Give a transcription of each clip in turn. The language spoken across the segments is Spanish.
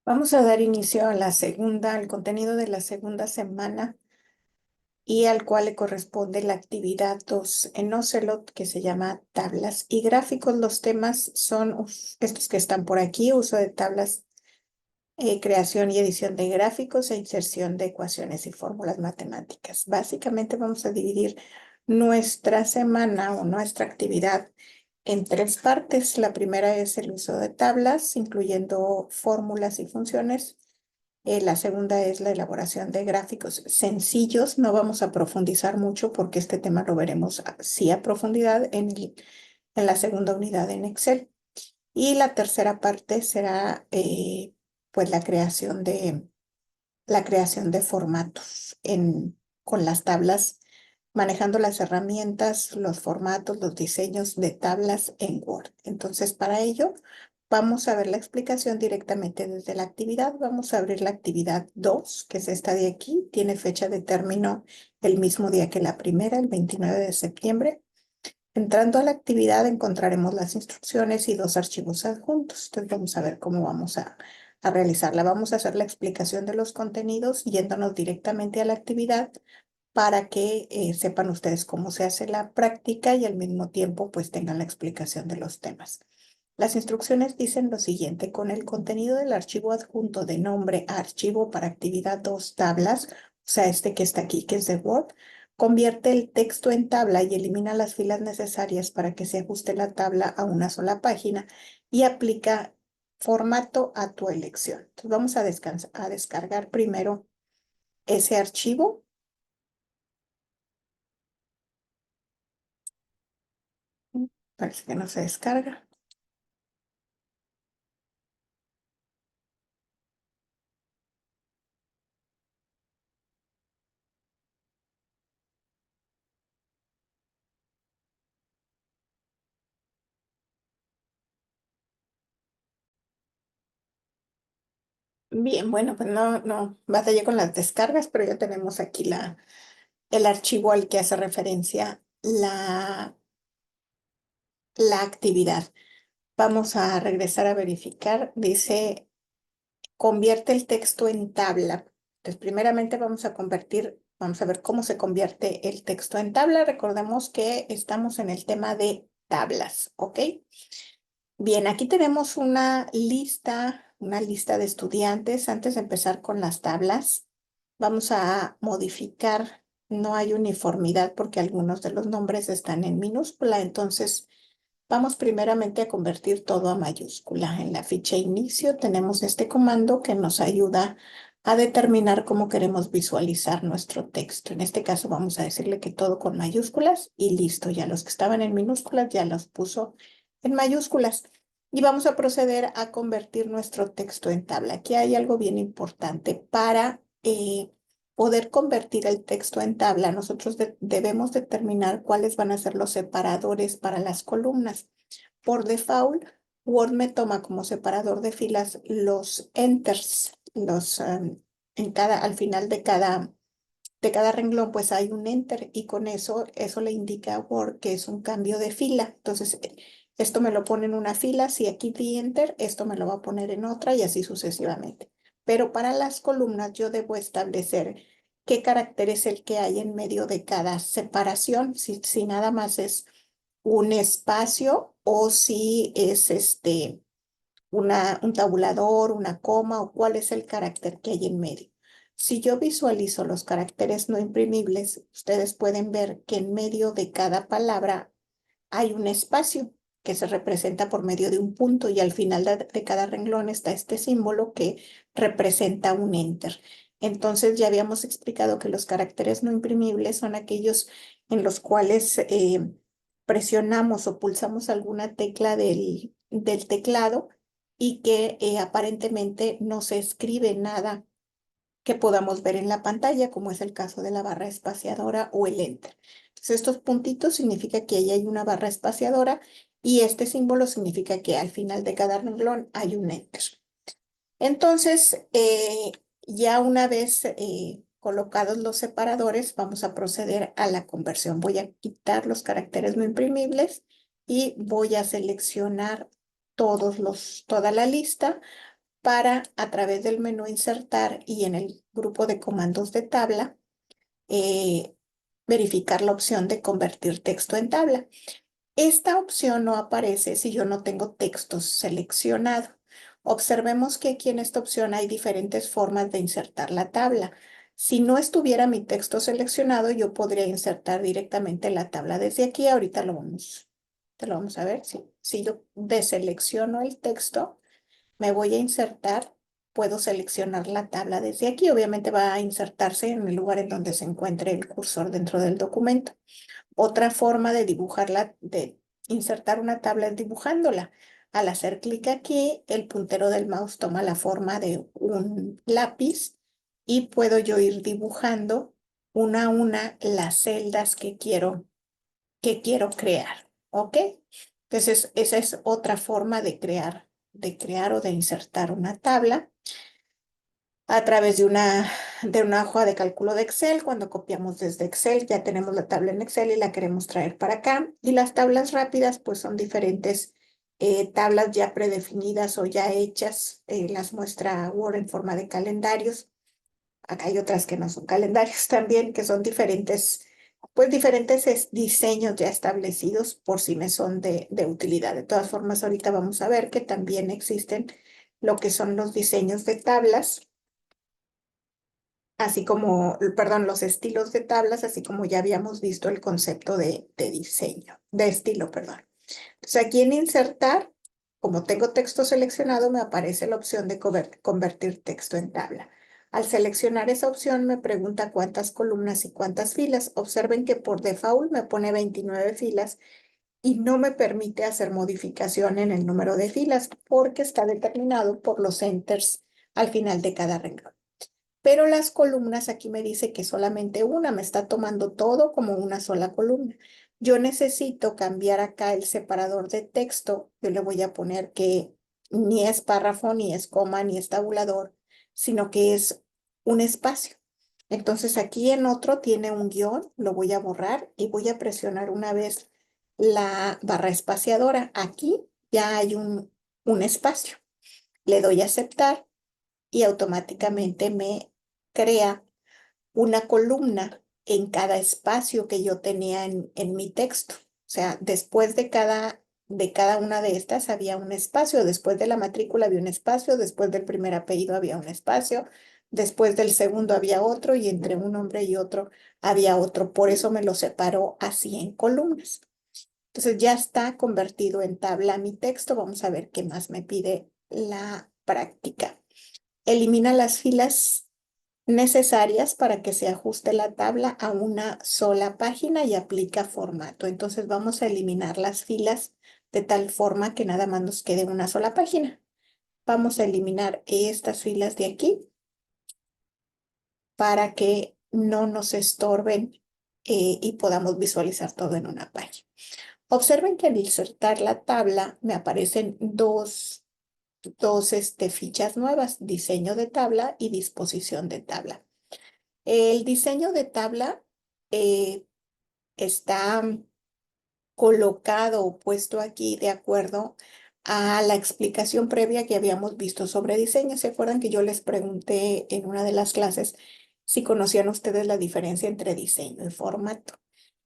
Vamos a dar inicio a al contenido de la segunda semana y al cual le corresponde la actividad 2 en Ocelot que se llama tablas y gráficos. Los temas son estos que están por aquí: uso de tablas, creación y edición de gráficos e inserción de ecuaciones y fórmulas matemáticas. Básicamente vamos a dividir nuestra semana o nuestra actividad en tres partes. La primera es el uso de tablas, incluyendo fórmulas y funciones. La segunda es la elaboración de gráficos sencillos. No vamos a profundizar mucho porque este tema lo veremos sí a profundidad en la segunda unidad en Excel. Y la tercera parte será pues la creación de formatos con las tablas, manejando las herramientas, los formatos, los diseños de tablas en Word. Entonces, para ello, vamos a ver la explicación directamente desde la actividad. Vamos a abrir la actividad 2, que es esta de aquí. Tiene fecha de término el mismo día que la primera, el 29 de septiembre. Entrando a la actividad encontraremos las instrucciones y dos archivos adjuntos. Entonces vamos a ver cómo vamos a realizarla. Vamos a hacer la explicación de los contenidos yéndonos directamente a la actividad para que sepan ustedes cómo se hace la práctica y al mismo tiempo pues tengan la explicación de los temas. Las instrucciones dicen lo siguiente: con el contenido del archivo adjunto de nombre a archivo para actividad 2 tablas, o sea, este que está aquí, que es de Word, convierte el texto en tabla y elimina las filas necesarias para que se ajuste la tabla a una sola página y aplica formato a tu elección. Entonces vamos a descargar primero ese archivo. Parece que no se descarga. Bien, bueno, pues no batallé con las descargas, pero ya tenemos aquí el archivo al que hace referencia la actividad. Vamos a regresar a verificar. Dice, convierte el texto en tabla. Entonces, primeramente vamos a ver cómo se convierte el texto en tabla. Recordemos que estamos en el tema de tablas, ¿ok? Bien, aquí tenemos una lista de estudiantes. Antes de empezar con las tablas, vamos a modificar. No hay uniformidad porque algunos de los nombres están en minúscula. Entonces, vamos primeramente a convertir todo a mayúscula. En la ficha inicio tenemos este comando que nos ayuda a determinar cómo queremos visualizar nuestro texto. En este caso, vamos a decirle que todo con mayúsculas y listo. Ya los que estaban en minúsculas ya los puso en mayúsculas. Y vamos a proceder a convertir nuestro texto en tabla. Aquí hay algo bien importante. Para poder convertir el texto en tabla, nosotros debemos determinar cuáles van a ser los separadores para las columnas. Por default, Word me toma como separador de filas los enters, al final de cada renglón, pues hay un enter y con eso le indica a Word que es un cambio de fila. Entonces, esto me lo pone en una fila. Si aquí di enter, esto me lo va a poner en otra y así sucesivamente. Pero para las columnas yo debo establecer qué carácter es el que hay en medio de cada separación. Si nada más es un espacio o si es un tabulador, una coma o cuál es el carácter que hay en medio. Si yo visualizo los caracteres no imprimibles, ustedes pueden ver que en medio de cada palabra hay un espacio que se representa por medio de un punto y al final de cada renglón está este símbolo que representa un enter. Entonces ya habíamos explicado que los caracteres no imprimibles son aquellos en los cuales presionamos o pulsamos alguna tecla del teclado y que aparentemente no se escribe nada que podamos ver en la pantalla, como es el caso de la barra espaciadora o el enter. Entonces, estos puntitos significa que ahí hay una barra espaciadora y este símbolo significa que al final de cada renglón hay un enter. Entonces, ya una vez colocados los separadores, vamos a proceder a la conversión. Voy a quitar los caracteres no imprimibles y voy a seleccionar toda la lista para, a través del menú insertar y en el grupo de comandos de tabla, verificar la opción de convertir texto en tabla. Esta opción no aparece si yo no tengo texto seleccionado. Observemos que aquí en esta opción hay diferentes formas de insertar la tabla. Si no estuviera mi texto seleccionado, yo podría insertar directamente la tabla desde aquí. Ahorita te lo vamos a ver. Si yo deselecciono el texto, me voy a insertar, puedo seleccionar la tabla desde aquí. Obviamente va a insertarse en el lugar en donde se encuentre el cursor dentro del documento. Otra forma de dibujarla, de insertar una tabla es dibujándola. Al hacer clic aquí, el puntero del mouse toma la forma de un lápiz y puedo yo ir dibujando una a una las celdas que quiero crear. ¿Ok? Entonces, esa es otra forma de crear o de insertar una tabla a través de una hoja de cálculo de Excel. Cuando copiamos desde Excel, ya tenemos la tabla en Excel y la queremos traer para acá. Y las tablas rápidas, pues son diferentes tablas ya predefinidas o ya hechas. Las muestra Word en forma de calendarios. Acá hay otras que no son calendarios también, que son diferentes, pues diferentes diseños ya establecidos por si me son de utilidad. De todas formas, ahorita vamos a ver que también existen lo que son los diseños de tablas, así como, perdón, los estilos de tablas, así como ya habíamos visto el concepto de diseño, de estilo, perdón. Entonces aquí en insertar, como tengo texto seleccionado, me aparece la opción de convertir texto en tabla. Al seleccionar esa opción me pregunta cuántas columnas y cuántas filas. Observen que por default me pone 29 filas y no me permite hacer modificación en el número de filas porque está determinado por los enters al final de cada renglón. Pero las columnas aquí me dice que solamente una, me está tomando todo como una sola columna. Yo necesito cambiar acá el separador de texto. Yo le voy a poner que ni es párrafo, ni es coma, ni es tabulador, sino que es un espacio. Entonces aquí en otro tiene un guión, lo voy a borrar y voy a presionar una vez la barra espaciadora. Aquí ya hay un espacio. Le doy a aceptar y automáticamente me crea una columna en cada espacio que yo tenía en mi texto. O sea, después de cada una de estas había un espacio, después de la matrícula había un espacio, después del primer apellido había un espacio, después del segundo había otro y entre un nombre y otro había otro. Por eso me lo separó así en columnas. Entonces ya está convertido en tabla mi texto. Vamos a ver qué más me pide la práctica. Elimina las filas necesarias para que se ajuste la tabla a una sola página y aplica formato. Entonces vamos a eliminar las filas de tal forma que nada más nos quede una sola página. Vamos a eliminar estas filas de aquí para que no nos estorben y podamos visualizar todo en una página. Observen que al insertar la tabla me aparecen dos fichas nuevas, diseño de tabla y disposición de tabla. El diseño de tabla está colocado o puesto aquí de acuerdo a la explicación previa que habíamos visto sobre diseño. ¿Se acuerdan que yo les pregunté en una de las clases si conocían ustedes la diferencia entre diseño y formato?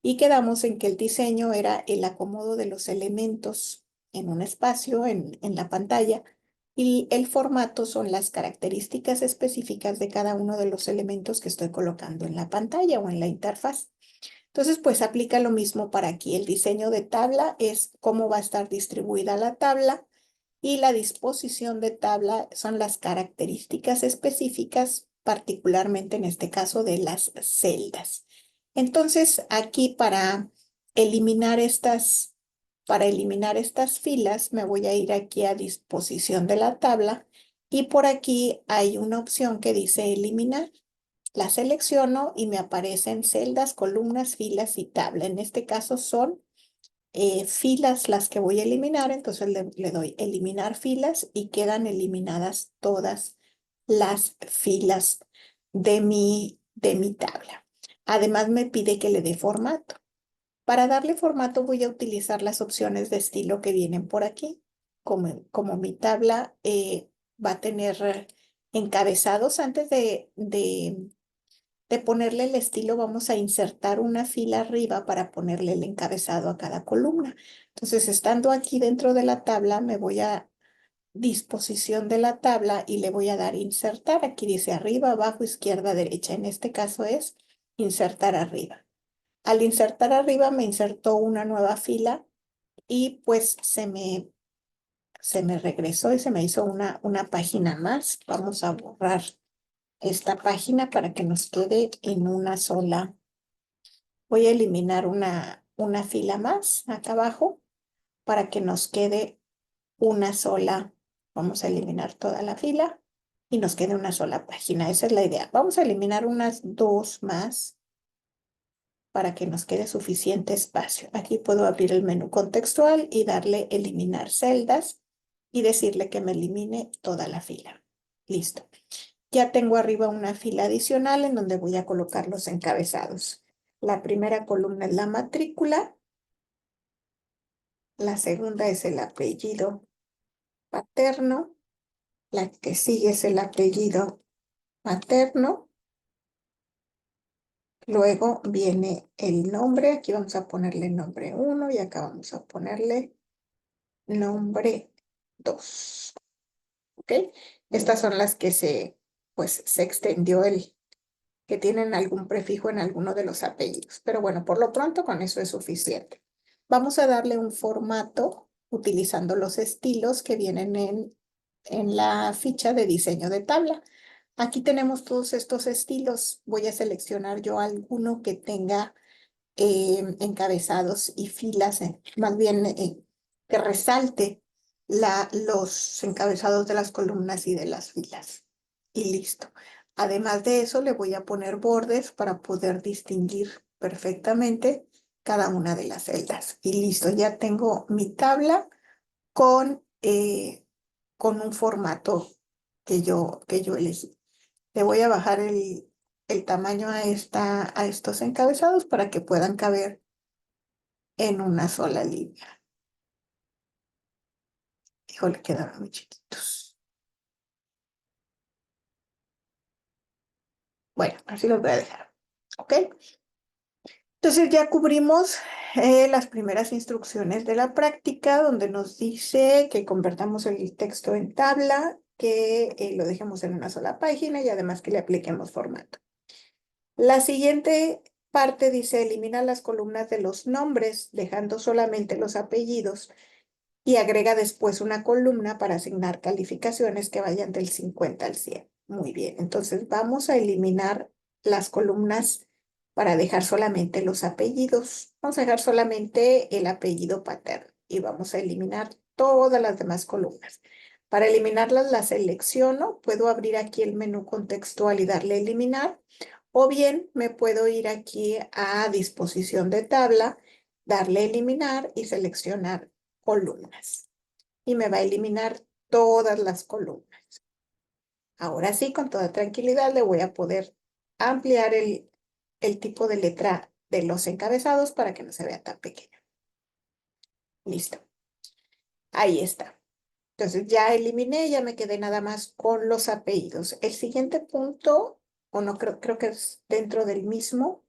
Y quedamos en que el diseño era el acomodo de los elementos en un espacio, en la pantalla, y el formato son las características específicas de cada uno de los elementos que estoy colocando en la pantalla o en la interfaz. Entonces, pues aplica lo mismo para aquí. El diseño de tabla es cómo va a estar distribuida la tabla y la disposición de tabla son las características específicas, particularmente en este caso de las celdas. Entonces, aquí para eliminar estas filas, me voy a ir aquí a disposición de la tabla y por aquí hay una opción que dice eliminar. La selecciono y me aparecen celdas, columnas, filas y tabla. En este caso son filas las que voy a eliminar, entonces le doy eliminar filas y quedan eliminadas todas las filas de mi tabla. Además me pide que le dé formato. Para darle formato voy a utilizar las opciones de estilo que vienen por aquí. Como mi tabla va a tener encabezados. Antes de ponerle el estilo, vamos a insertar una fila arriba para ponerle el encabezado a cada columna. Entonces, estando aquí dentro de la tabla, me voy a disposición de la tabla y le voy a dar insertar. Aquí dice arriba, abajo, izquierda, derecha. En este caso es insertar arriba. Al insertar arriba me insertó una nueva fila y pues se me regresó y se me hizo una página más. Vamos a borrar esta página para que nos quede en una sola. Voy a eliminar una fila más acá abajo para que nos quede una sola. Vamos a eliminar toda la fila y nos quede una sola página. Esa es la idea. Vamos a eliminar unas dos más para que nos quede suficiente espacio. Aquí puedo abrir el menú contextual y darle eliminar celdas y decirle que me elimine toda la fila. Listo. Ya tengo arriba una fila adicional en donde voy a colocar los encabezados. La primera columna es la matrícula, la segunda es el apellido paterno, la que sigue es el apellido materno, luego viene el nombre, aquí vamos a ponerle nombre 1 y acá vamos a ponerle nombre 2. ¿Ok? Estas son las que pues, se extendió que tienen algún prefijo en alguno de los apellidos. Pero bueno, por lo pronto con eso es suficiente. Vamos a darle un formato utilizando los estilos que vienen en la ficha de diseño de tabla. Aquí tenemos todos estos estilos. Voy a seleccionar yo alguno que tenga encabezados y filas, más bien que resalte los encabezados de las columnas y de las filas. Y listo. Además de eso, le voy a poner bordes para poder distinguir perfectamente cada una de las celdas. Y listo, ya tengo mi tabla con un formato que yo elegí. Le voy a bajar el tamaño a estos encabezados para que puedan caber en una sola línea. Híjole, quedaron muy chiquitos. Bueno, así los voy a dejar. ¿Ok? Entonces ya cubrimos las primeras instrucciones de la práctica, donde nos dice que convertamos el texto en tabla, que lo dejemos en una sola página y además que le apliquemos formato. La siguiente parte dice elimina las columnas de los nombres, dejando solamente los apellidos y agrega después una columna para asignar calificaciones que vayan del 50 al 100. Muy bien, entonces vamos a eliminar las columnas para dejar solamente los apellidos. Vamos a dejar solamente el apellido paterno y vamos a eliminar todas las demás columnas. Para eliminarlas las selecciono, puedo abrir aquí el menú contextual y darle eliminar, o bien me puedo ir aquí a disposición de tabla, darle eliminar y seleccionar columnas. Y me va a eliminar todas las columnas. Ahora sí, con toda tranquilidad, le voy a poder ampliar el tipo de letra de los encabezados para que no se vea tan pequeño. Listo. Ahí está. Entonces ya eliminé, ya me quedé nada más con los apellidos. El siguiente punto, o no creo que es dentro del mismo,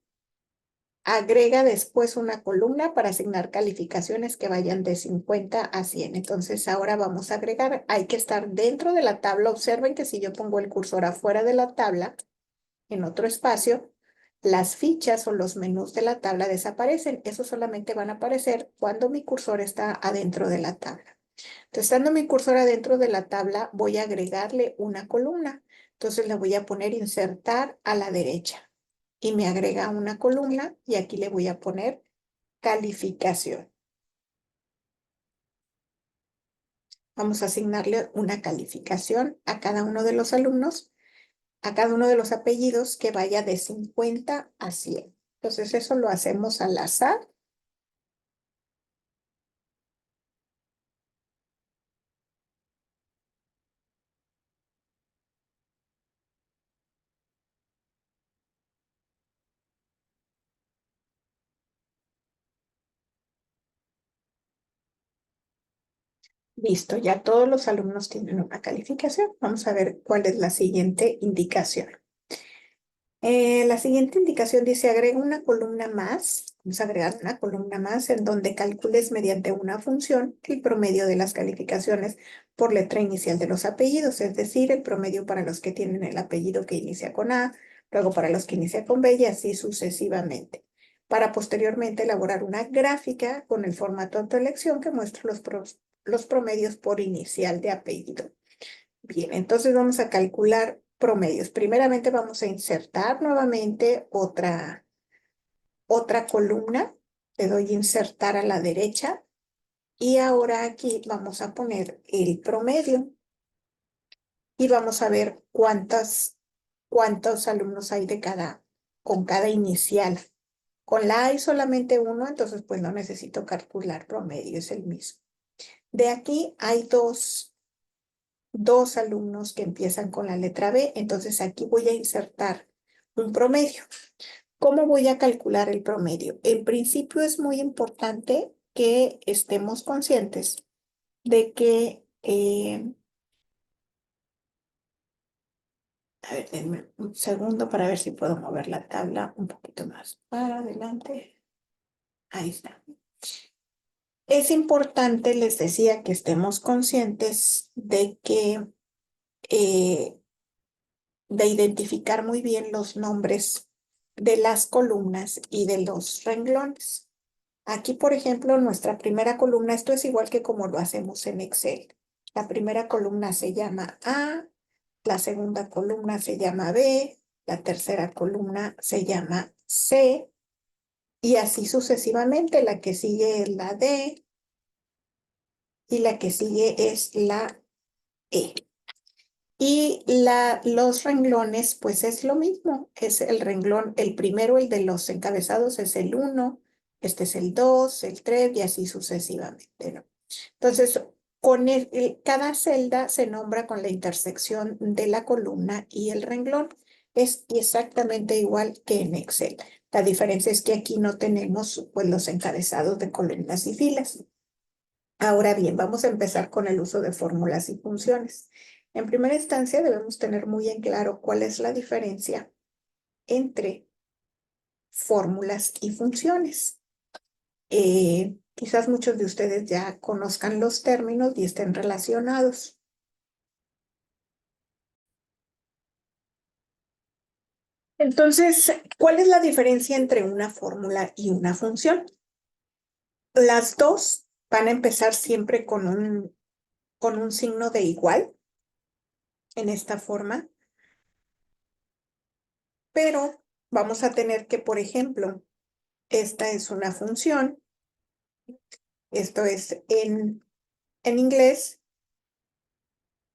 agrega después una columna para asignar calificaciones que vayan de 50 a 100. Entonces ahora vamos a agregar, hay que estar dentro de la tabla. Observen que si yo pongo el cursor afuera de la tabla, en otro espacio, las fichas o los menús de la tabla desaparecen. Eso solamente van a aparecer cuando mi cursor está adentro de la tabla. Entonces, estando mi cursor adentro de la tabla, voy a agregarle una columna. Entonces, le voy a poner insertar a la derecha y me agrega una columna y aquí le voy a poner calificación. Vamos a asignarle una calificación a cada uno de los alumnos, a cada uno de los apellidos que vaya de 50 a 100. Entonces, eso lo hacemos al azar. Listo, ya todos los alumnos tienen una calificación. Vamos a ver cuál es la siguiente indicación. La siguiente indicación dice, agrega una columna más. Vamos a agregar una columna más en donde calcules mediante una función el promedio de las calificaciones por letra inicial de los apellidos, es decir, el promedio para los que tienen el apellido que inicia con A, luego para los que inicia con B y así sucesivamente, para posteriormente elaborar una gráfica con el formato de tu elección que muestra los promedios por inicial de apellido. Bien, entonces vamos a calcular promedios. Primeramente vamos a insertar nuevamente otra columna. Le doy insertar a la derecha y ahora aquí vamos a poner el promedio y vamos a ver cuántos alumnos hay con cada inicial. Con la A hay solamente uno, entonces pues no necesito calcular promedio, es el mismo. De aquí hay dos alumnos que empiezan con la letra B, entonces aquí voy a insertar un promedio. ¿Cómo voy a calcular el promedio? En principio es muy importante que estemos conscientes de que, a ver, denme un segundo para ver si puedo mover la tabla un poquito más para adelante. Ahí está. Es importante, les decía, que estemos conscientes eh, de identificar muy bien los nombres de las columnas y de los renglones. Aquí, por ejemplo, nuestra primera columna, esto es igual que como lo hacemos en Excel. La primera columna se llama A, la segunda columna se llama B, la tercera columna se llama C, y así sucesivamente. La que sigue es la D y la que sigue es la E. Y los renglones, pues es lo mismo, es el renglón, el primero, el de los encabezados es el 1, este es el 2, el 3 y así sucesivamente, ¿no? Entonces, cada celda se nombra con la intersección de la columna y el renglón. Es exactamente igual que en Excel. La diferencia es que aquí no tenemos pues, los encabezados de columnas y filas. Ahora bien, vamos a empezar con el uso de fórmulas y funciones. En primera instancia, debemos tener muy en claro cuál es la diferencia entre fórmulas y funciones. Quizás muchos de ustedes ya conozcan los términos y estén relacionados. Entonces, ¿cuál es la diferencia entre una fórmula y una función? Las dos van a empezar siempre con un signo de igual en esta forma, pero vamos a tener que, por ejemplo, esta es una función, esto es en inglés,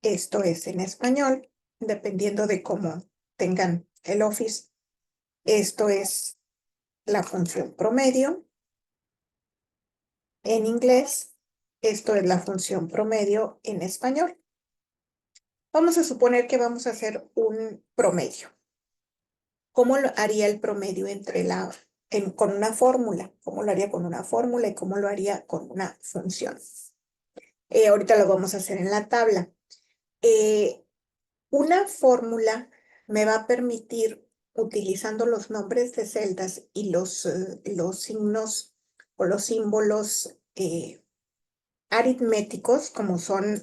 esto es en español, dependiendo de cómo tengan el Office. Esto es la función promedio en inglés, esto es la función promedio en español. Vamos a suponer que vamos a hacer un promedio. ¿Cómo lo haría el promedio con una fórmula? ¿Cómo lo haría con una fórmula y cómo lo haría con una función? Ahorita lo vamos a hacer en la tabla. Una fórmula me va a permitir, utilizando los nombres de celdas y los signos o los símbolos aritméticos, como son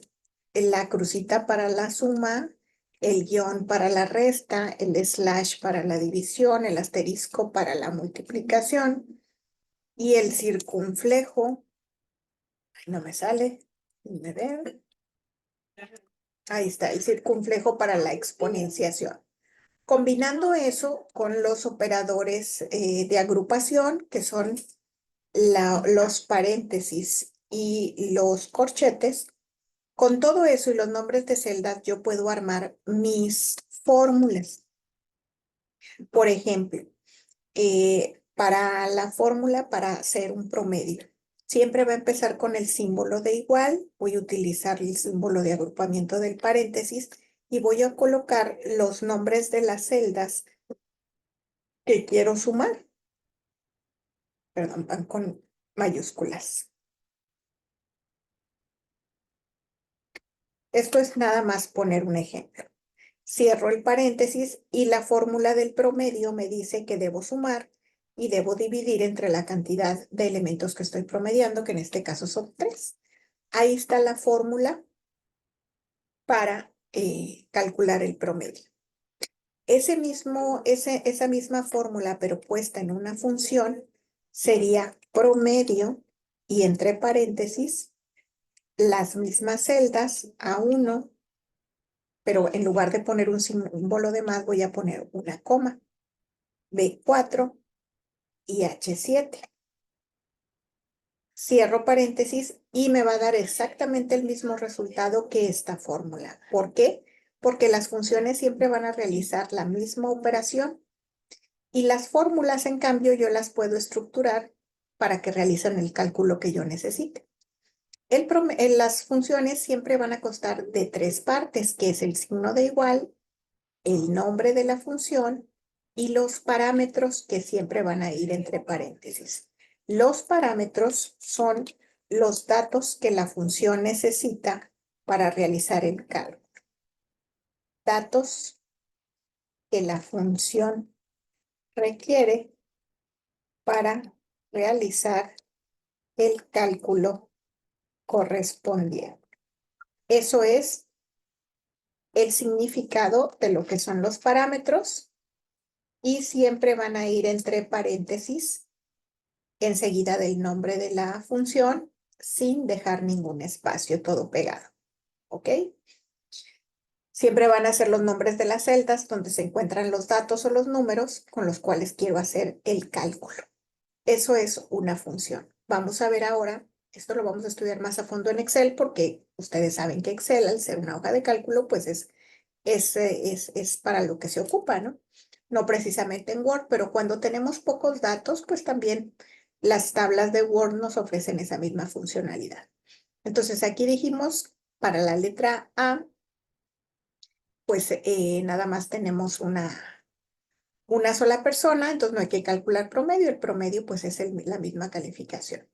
la crucita para la suma, el guión para la resta, el slash para la división, el asterisco para la multiplicación y el circunflejo. Ay, no me sale. Déjenme ver. Ahí está, el circunflejo para la exponenciación. Combinando eso con los operadores de agrupación, que son los paréntesis y los corchetes, con todo eso y los nombres de celdas, yo puedo armar mis fórmulas. Por ejemplo, para la fórmula para hacer un promedio, siempre va a empezar con el símbolo de igual. Voy a utilizar el símbolo de agrupamiento del paréntesis y voy a colocar los nombres de las celdas que quiero sumar. Perdón, van con mayúsculas. Esto es nada más poner un ejemplo. Cierro el paréntesis y la fórmula del promedio me dice que debo sumar y debo dividir entre la cantidad de elementos que estoy promediando, que en este caso son 3. Ahí está la fórmula para calcular el promedio. Esa misma fórmula, pero puesta en una función, sería promedio y entre paréntesis las mismas celdas A1, pero en lugar de poner un símbolo de más, voy a poner una coma, B4 y H7. Cierro paréntesis y me va a dar exactamente el mismo resultado que esta fórmula. ¿Por qué? Porque las funciones siempre van a realizar la misma operación y las fórmulas, en cambio, yo las puedo estructurar para que realicen el cálculo que yo necesite. Las funciones siempre van a constar de 3 partes, que es el signo de igual, el nombre de la función y los parámetros que siempre van a ir entre paréntesis. Los parámetros son los datos que la función necesita para realizar el cálculo. Datos que la función requiere para realizar el cálculo correspondiente. Eso es el significado de lo que son los parámetros y siempre van a ir entre paréntesis enseguida del nombre de la función sin dejar ningún espacio, todo pegado. ¿Ok? Siempre van a ser los nombres de las celdas donde se encuentran los datos o los números con los cuales quiero hacer el cálculo. Eso es una función. Vamos a ver ahora, esto lo vamos a estudiar más a fondo en Excel porque ustedes saben que Excel, al ser una hoja de cálculo, pues es para lo que se ocupa, ¿no? No precisamente en Word, pero cuando tenemos pocos datos, pues también las tablas de Word nos ofrecen esa misma funcionalidad. Entonces aquí dijimos, para la letra A, pues nada más tenemos una sola persona, entonces no hay que calcular promedio, el promedio pues es la misma calificación.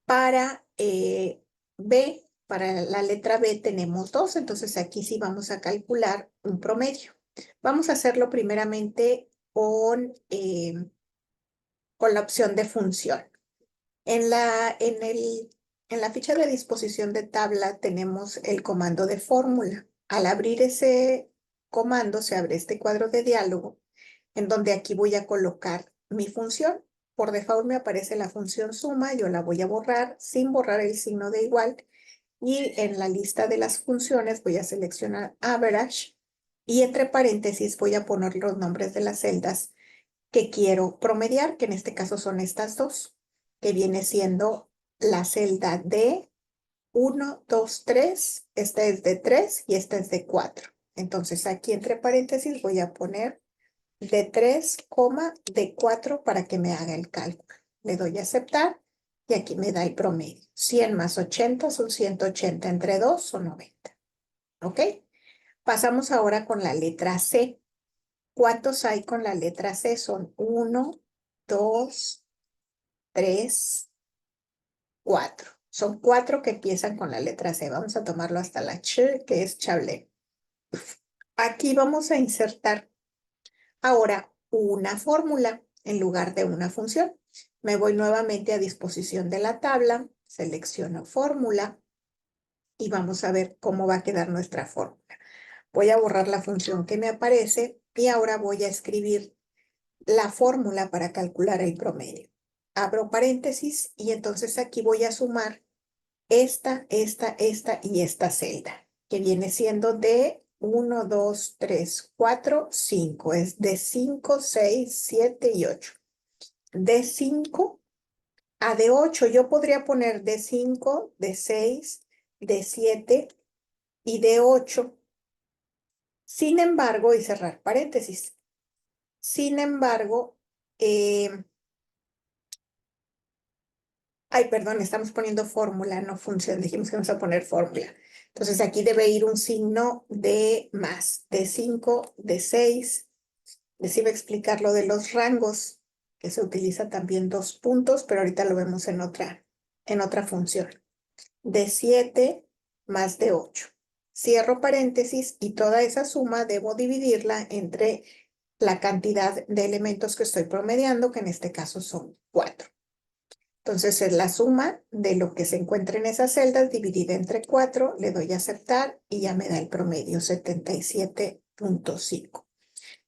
Para B, para la letra B tenemos 2, entonces aquí sí vamos a calcular un promedio. Vamos a hacerlo primeramente con la opción de función. En la ficha de disposición de tabla tenemos el comando de fórmula. Al abrir ese comando se abre este cuadro de diálogo en donde aquí voy a colocar mi función. Por default me aparece la función suma, yo la voy a borrar sin borrar el signo de igual y en la lista de las funciones voy a seleccionar average y entre paréntesis voy a poner los nombres de las celdas que quiero promediar, que en este caso son estas dos, que viene siendo la celda de 1, 2, 3, esta es de 3 y esta es de 4. Entonces aquí entre paréntesis voy a poner de 3, de 4 para que me haga el cálculo. Le doy a aceptar y aquí me da el promedio. 100 más 80 son 180, entre 2 son 90. ¿Ok? Pasamos ahora con la letra C. ¿Cuántos hay con la letra C? Son 1, 2, 3, 4. Son 4 que empiezan con la letra C. Vamos a tomarlo hasta la Ch, que es Chablé. Aquí vamos a insertar ahora una fórmula en lugar de una función. Me voy nuevamente a disposición de la tabla, selecciono fórmula y vamos a ver cómo va a quedar nuestra fórmula. Voy a borrar la función que me aparece y ahora voy a escribir la fórmula para calcular el promedio. Abro paréntesis y entonces aquí voy a sumar esta y esta celda, que viene siendo de 1, 2, 3, 4, 5. Es de 5, 6, 7 y 8. De 5 a de 8 yo podría poner de 5, de 6, de 7 y de 8. Sin embargo, y cerrar paréntesis. Sin embargo, ay, perdón, estamos poniendo fórmula, no función. Dijimos que vamos a poner fórmula. Entonces aquí debe ir un signo de más, de 5, de 6. Les iba a explicar lo de los rangos, que se utiliza también 2 puntos, pero ahorita lo vemos en otra función. De 7 más de 8. cierro paréntesis y toda esa suma debo dividirla entre la cantidad de elementos que estoy promediando, que en este caso son 4. Entonces es la suma de lo que se encuentra en esas celdas dividida entre 4, le doy a aceptar y ya me da el promedio 77.5.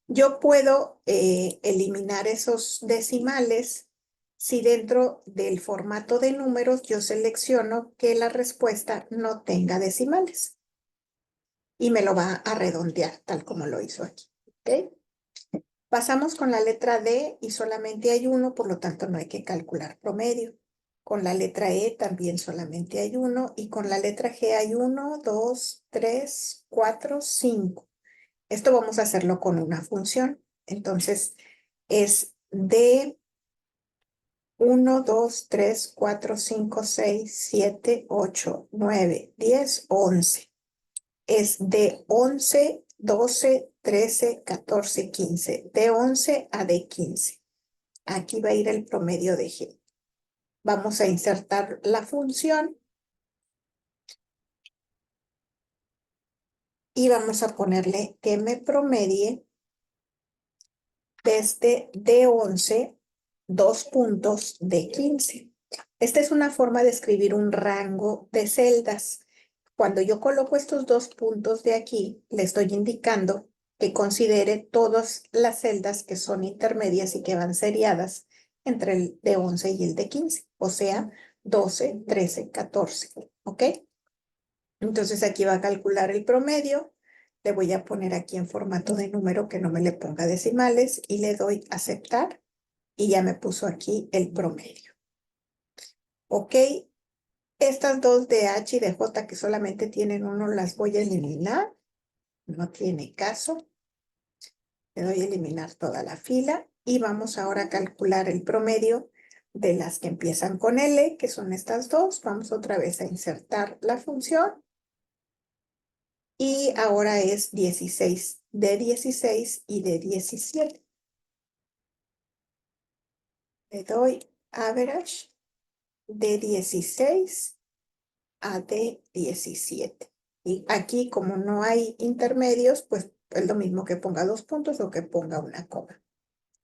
Yo puedo eliminar esos decimales si dentro del formato de números yo selecciono que la respuesta no tenga decimales y me lo va a redondear tal como lo hizo aquí. ¿Ok? Pasamos con la letra D y solamente hay uno, por lo tanto no hay que calcular promedio. Con la letra E también solamente hay uno y con la letra G hay 1, 2, 3, 4, 5. Esto vamos a hacerlo con una función. Entonces es D 1, 2, 3, 4, 5, 6, 7, 8, 9, 10, 11. Es de 11, 12, 13, 14, 15. De 11 a de 15. Aquí va a ir el promedio de G. Vamos a insertar la función y vamos a ponerle que me promedie desde D11, 2 puntos de 15. Esta es una forma de escribir un rango de celdas. Cuando yo coloco estos 2 puntos de aquí, le estoy indicando que considere todas las celdas que son intermedias y que van seriadas entre el de 11 y el de 15, o sea, 12, 13, 14, ¿ok? Entonces aquí va a calcular el promedio, le voy a poner aquí en formato de número que no me le ponga decimales y le doy aceptar y ya me puso aquí el promedio. ¿Ok? Estas dos de H y de J que solamente tienen uno las voy a eliminar. No tiene caso. Le doy a eliminar toda la fila y vamos ahora a calcular el promedio de las que empiezan con L, que son estas dos. Vamos otra vez a insertar la función y ahora es 16, de 16 y de 17. Le doy average de 16 a de 17. Y aquí, como no hay intermedios, pues es lo mismo que ponga 2 puntos o que ponga una coma.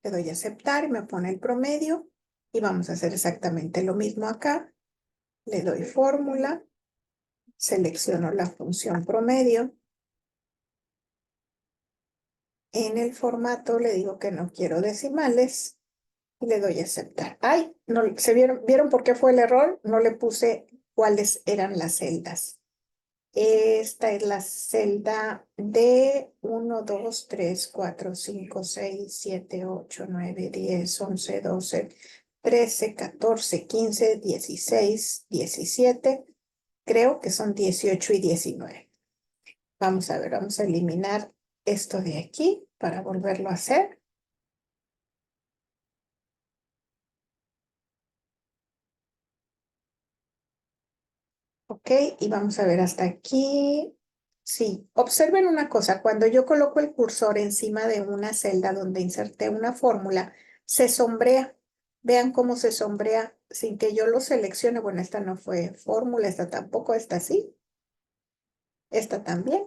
Le doy a aceptar y me pone el promedio. Y vamos a hacer exactamente lo mismo acá. Le doy fórmula, selecciono la función promedio. En el formato le digo que no quiero decimales y le doy a aceptar. Ay, no, ¿vieron por qué fue el error? No le puse cuáles eran las celdas. Esta es la celda de 1, 2, 3, 4, 5, 6, 7, 8, 9, 10, 11, 12, 13, 14, 15, 16, 17. Creo que son 18 y 19. Vamos a ver, vamos a eliminar esto de aquí para volverlo a hacer. Ok, y vamos a ver hasta aquí. Sí, observen una cosa, cuando yo coloco el cursor encima de una celda donde inserté una fórmula, se sombrea. Vean cómo se sombrea sin que yo lo seleccione. Bueno, esta no fue fórmula, esta tampoco, esta sí, esta también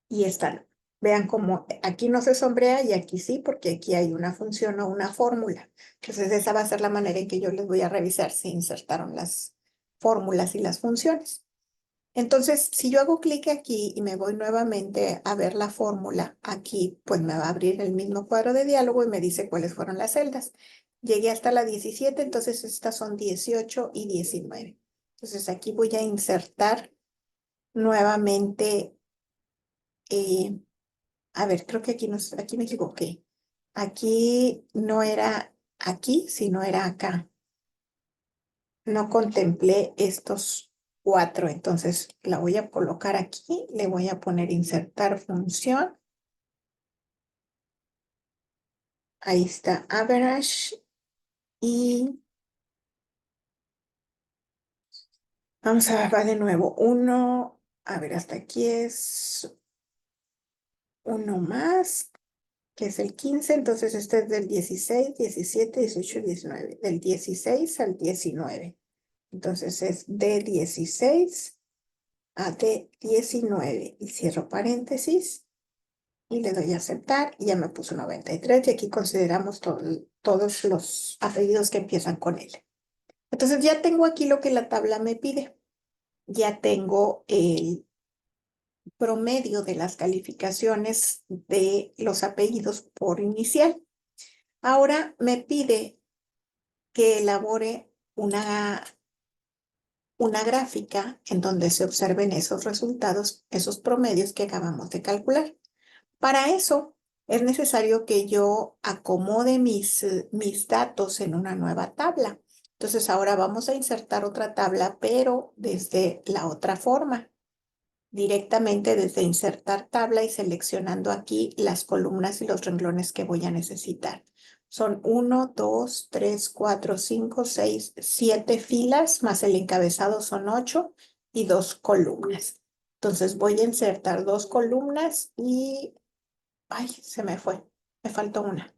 y esta no. Vean cómo aquí no se sombrea y aquí sí, porque aquí hay una función o una fórmula. Entonces esa va a ser la manera en que yo les voy a revisar si insertaron las fórmulas y las funciones. Entonces, si yo hago clic aquí y me voy nuevamente a ver la fórmula aquí, pues me va a abrir el mismo cuadro de diálogo y me dice cuáles fueron las celdas. Llegué hasta la 17, entonces estas son 18 y 19. Entonces aquí voy a insertar nuevamente, eh, a ver, creo que aquí me equivoqué. Aquí no era aquí, sino era acá. No contemplé estos 4, entonces la voy a colocar aquí, le voy a poner insertar función. Ahí está average y vamos a ver, va de nuevo. 1, a ver, hasta aquí es uno más, que es el 15, entonces este es del 16, 17, 18 y 19, del 16 al 19. Entonces es de 16 AD 19 y cierro paréntesis y le doy a aceptar y ya me puso 93 y aquí consideramos todos los apellidos que empiezan con L. Entonces ya tengo aquí lo que la tabla me pide. Ya tengo el promedio de las calificaciones de los apellidos por inicial. Ahora me pide que elabore una gráfica en donde se observen esos resultados, esos promedios que acabamos de calcular. Para eso es necesario que yo acomode mis datos en una nueva tabla. Entonces ahora vamos a insertar otra tabla, pero desde la otra forma. Directamente desde insertar tabla y seleccionando aquí las columnas y los renglones que voy a necesitar. Son 1, 2, 3, 4, 5, 6, 7 filas, más el encabezado son 8 y 2 columnas. Entonces voy a insertar 2 columnas y... ¡Ay! Se me fue. Me faltó una.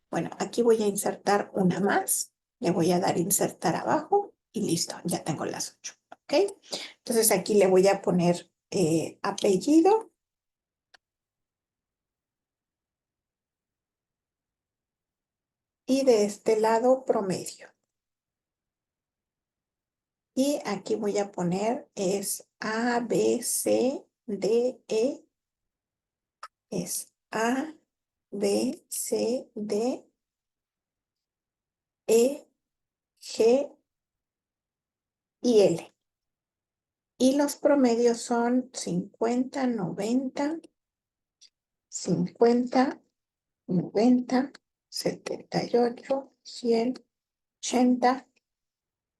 Bueno, aquí voy a insertar una más. Le voy a dar insertar abajo y listo. Ya tengo las 8. ¿Ok? Entonces aquí le voy a poner apellido y de este lado promedio. Y aquí voy a poner es A, B, C, D, E. Es A, B, C, D, E, G y L. Y los promedios son 50, 90, 50, 90, 78, 100, 80,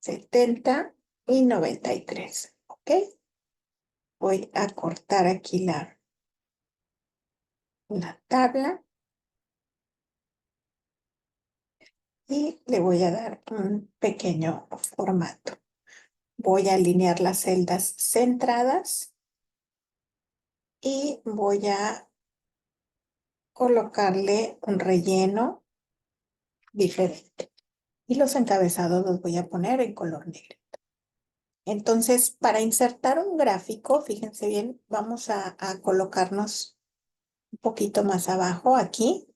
70 y 93. ¿Ok? Voy a cortar aquí la tabla y le voy a dar un pequeño formato. Voy a alinear las celdas centradas y voy a colocarle un relleno diferente. Y los encabezados los voy a poner en color negro. Entonces, para insertar un gráfico, fíjense bien, vamos a colocarnos un poquito más abajo aquí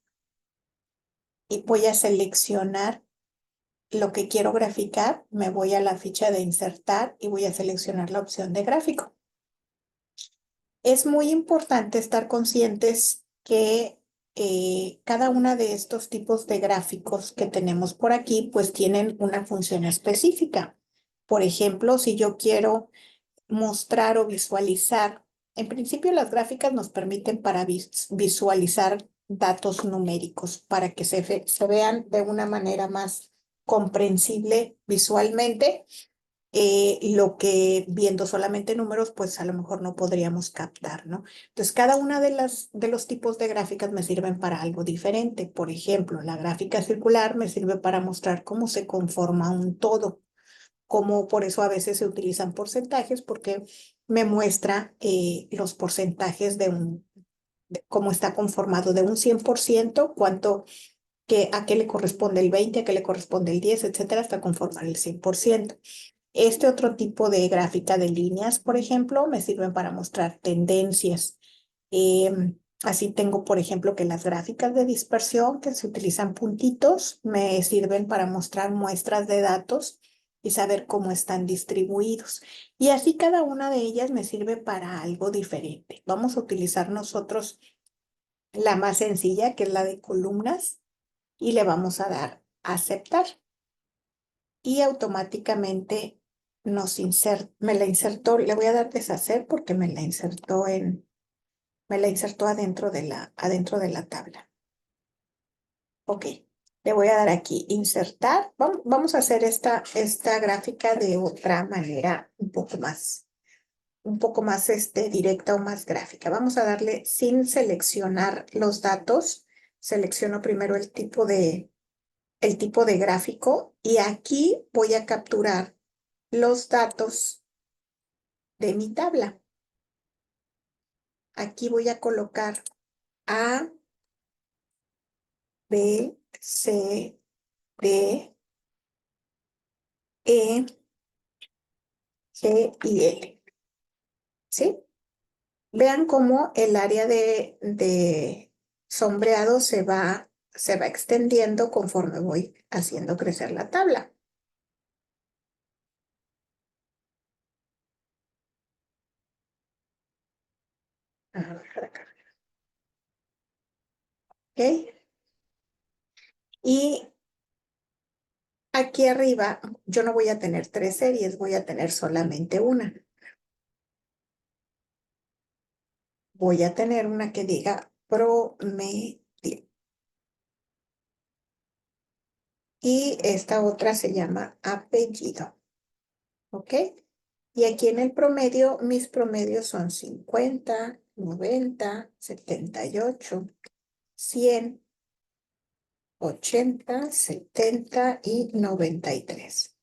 y voy a seleccionar lo que quiero graficar. Me voy a la ficha de insertar y voy a seleccionar la opción de gráfico. Es muy importante estar conscientes que cada una de estos tipos de gráficos que tenemos por aquí, pues tienen una función específica. Por ejemplo, si yo quiero mostrar o visualizar. En principio, las gráficas nos permiten para visualizar datos numéricos para que se vean de una manera más comprensible visualmente. Lo que viendo solamente números, pues a lo mejor no podríamos captar, ¿no? Entonces, cada una de los tipos de gráficas me sirven para algo diferente. Por ejemplo, la gráfica circular me sirve para mostrar cómo se conforma un todo, como por eso a veces se utilizan porcentajes, porque me muestra los porcentajes de cómo está conformado de un 100%, a qué le corresponde el 20, a qué le corresponde el 10, etcétera, hasta conformar el 100%. Este otro tipo de gráfica de líneas, por ejemplo, me sirven para mostrar tendencias. Así tengo, por ejemplo, que las gráficas de dispersión, que se utilizan puntitos, me sirven para mostrar muestras de datos y saber cómo están distribuidos. Y así cada una de ellas me sirve para algo diferente. Vamos a utilizar nosotros la más sencilla, que es la de columnas, y le vamos a dar a aceptar. Y automáticamente me la insertó, le voy a dar deshacer porque me la insertó adentro de la tabla. Ok, le voy a dar aquí insertar. Vamos a hacer esta gráfica de otra manera un poco más directa o más gráfica. Vamos a darle sin seleccionar los datos. Selecciono primero el tipo de gráfico y aquí voy a capturar los datos de mi tabla. Aquí voy a colocar A, B, C, D, E, G y L. ¿sí? Vean cómo el área de sombreado se va extendiendo conforme voy haciendo crecer la tabla. A ver, acá. ¿Ok? Y aquí arriba yo no voy a tener 3 series, voy a tener solamente una. Voy a tener una que diga promedio. Y esta otra se llama apellido. ¿Ok? Y aquí en el promedio, mis promedios son 50, 90, 78, 100, 80, 70 y 93.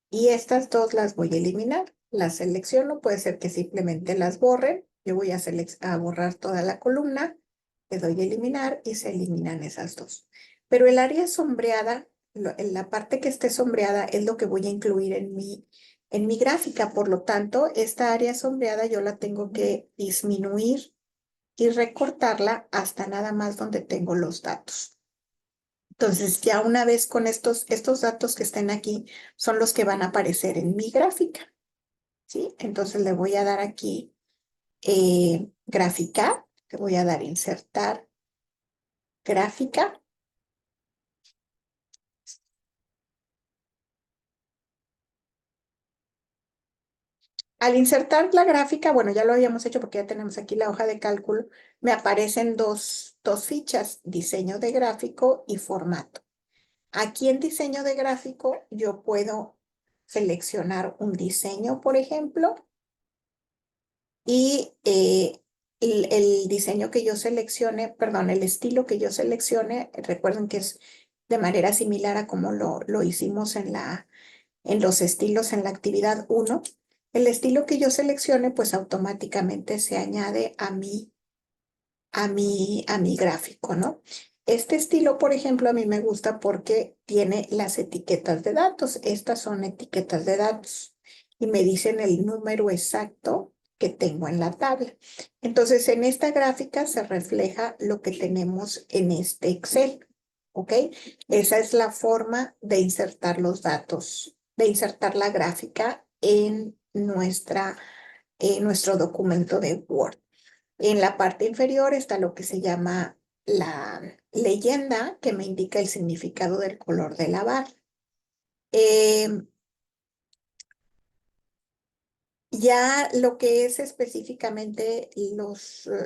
Y estas dos las voy a eliminar. Las selecciono, puede ser que simplemente las borre. Yo voy a borrar toda la columna, le doy a eliminar y se eliminan esas dos. Pero el área sombreada, en la parte que esté sombreada es lo que voy a incluir en mi gráfica. Por lo tanto, esta área sombreada yo la tengo que disminuir y recortarla hasta nada más donde tengo los datos. Entonces, ya una vez con estos datos que estén aquí, son los que van a aparecer en mi gráfica, ¿sí? Entonces, le voy a dar aquí graficar, le voy a dar insertar gráfica. Al insertar la gráfica, bueno, ya lo habíamos hecho porque ya tenemos aquí la hoja de cálculo, me aparecen dos fichas, diseño de gráfico y formato. Aquí en diseño de gráfico, yo puedo seleccionar un diseño, por ejemplo, y el diseño que yo seleccione, perdón, el estilo que yo seleccione, recuerden que es de manera similar a como lo hicimos en los estilos en la actividad 1. El estilo que yo seleccione, pues automáticamente se añade a mi gráfico, ¿no? Este estilo, por ejemplo, a mí me gusta porque tiene las etiquetas de datos. Estas son etiquetas de datos y me dicen el número exacto que tengo en la tabla. Entonces, en esta gráfica se refleja lo que tenemos en este Excel, ¿ok? Esa es la forma de insertar los datos, de insertar la gráfica en nuestro documento de Word. En la parte inferior está lo que se llama la leyenda, que me indica el significado del color de la barra. Ya lo que es específicamente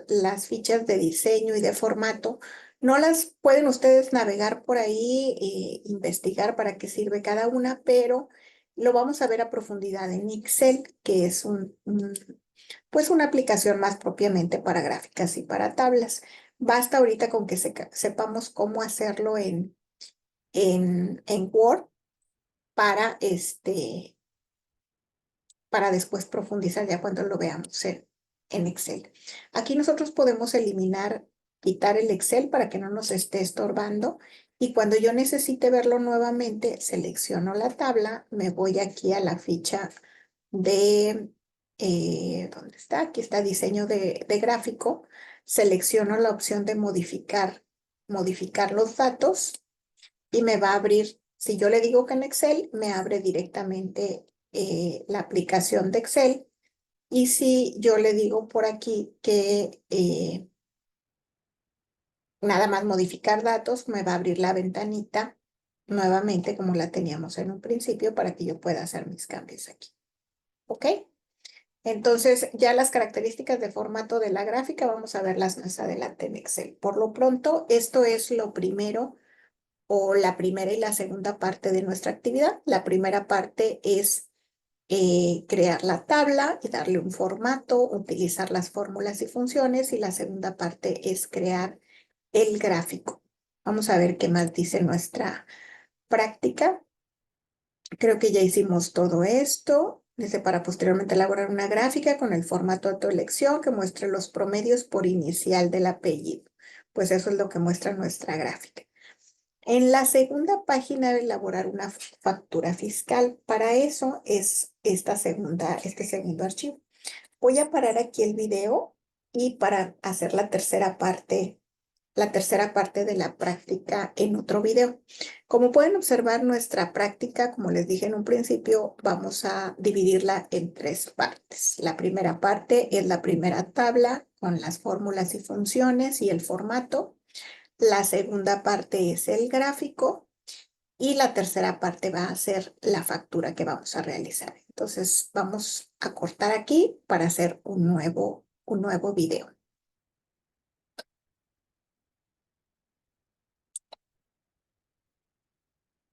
las fichas de diseño y de formato, no las pueden ustedes navegar por ahí, investigar para qué sirve cada una, pero lo vamos a ver a profundidad en Excel, que es pues una aplicación más propiamente para gráficas y para tablas. Basta ahorita con que sepamos cómo hacerlo en Word para para después profundizar ya cuando lo veamos en Excel. Aquí nosotros podemos quitar el Excel para que no nos esté estorbando. Y cuando yo necesite verlo nuevamente, selecciono la tabla, me voy aquí a la ficha ¿dónde está? Aquí está diseño de gráfico. Selecciono la opción de modificar los datos y me va a abrir, si yo le digo que en Excel, me abre directamente la aplicación de Excel. Y si yo le digo por aquí que nada más modificar datos, me va a abrir la ventanita nuevamente como la teníamos en un principio para que yo pueda hacer mis cambios aquí. ¿Ok? Entonces, ya las características de formato de la gráfica vamos a verlas más adelante en Excel. Por lo pronto, esto es lo primero o la primera y la segunda parte de nuestra actividad. La primera parte es crear la tabla y darle un formato, utilizar las fórmulas y funciones, y la segunda parte es crear el gráfico. Vamos a ver qué más dice nuestra práctica. Creo que ya hicimos todo esto. Dice, para posteriormente elaborar una gráfica con el formato de tu elección que muestre los promedios por inicial del apellido. Pues eso es lo que muestra nuestra gráfica. En la segunda página de elaborar una factura fiscal. Para eso es este segundo archivo. Voy a parar aquí el video y para hacer la tercera parte de la práctica en otro video. Como pueden observar, nuestra práctica, como les dije en un principio, vamos a dividirla en 3 partes. La primera parte es la primera tabla con las fórmulas y funciones y el formato. La segunda parte es el gráfico y la tercera parte va a ser la factura que vamos a realizar. Entonces vamos a cortar aquí para hacer un nuevo video.